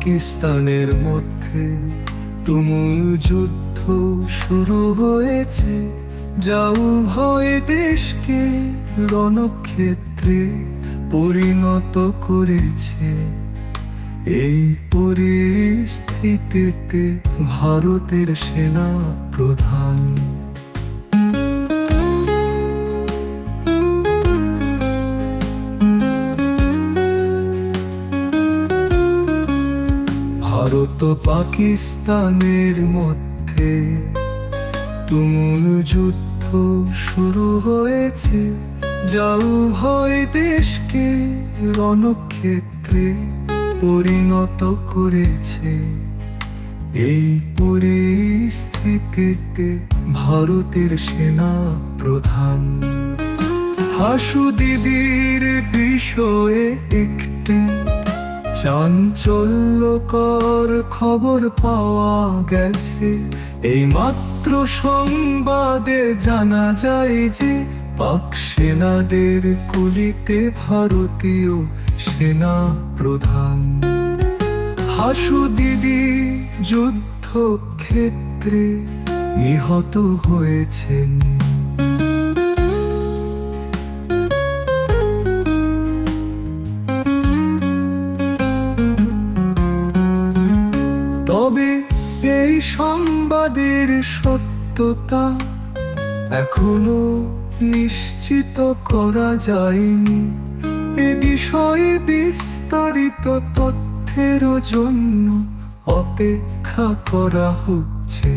পাকিস্তানের মধ্যে তুমুল যুদ্ধ শুরু হয়েছে, যা উভয় দেশকে রণক্ষেত্রে পরিণত করেছে। এই পরিস্থিতিতে ভারতের সেনা প্রধান ভারত ও পাকিস্তানের মধ্যে তুমুল যুদ্ধ শুরু হয়েছে, যা উভয় দেশকে রণক্ষেত্রে পরিণত করেছে। এই পরিস্থিতিতে ভারতের সেনা প্রধান হাসুদিদির বিষয়ে একটি চাঞ্চল্যকর খবর পাওয়া গেছে। এই মাত্র সংবাদে জানা যায় যে পাক সেনাদের কুলিতে ভারতীয় সেনা প্রধান হাসুদিদি যুদ্ধক্ষেত্রে নিহত হয়েছেন। তবে এই সংবাদের সত্যতা এখনো নিশ্চিত করা যায়নি। এ বিষয়ে বিস্তারিত তথ্যের জন্য অপেক্ষা করা হচ্ছে।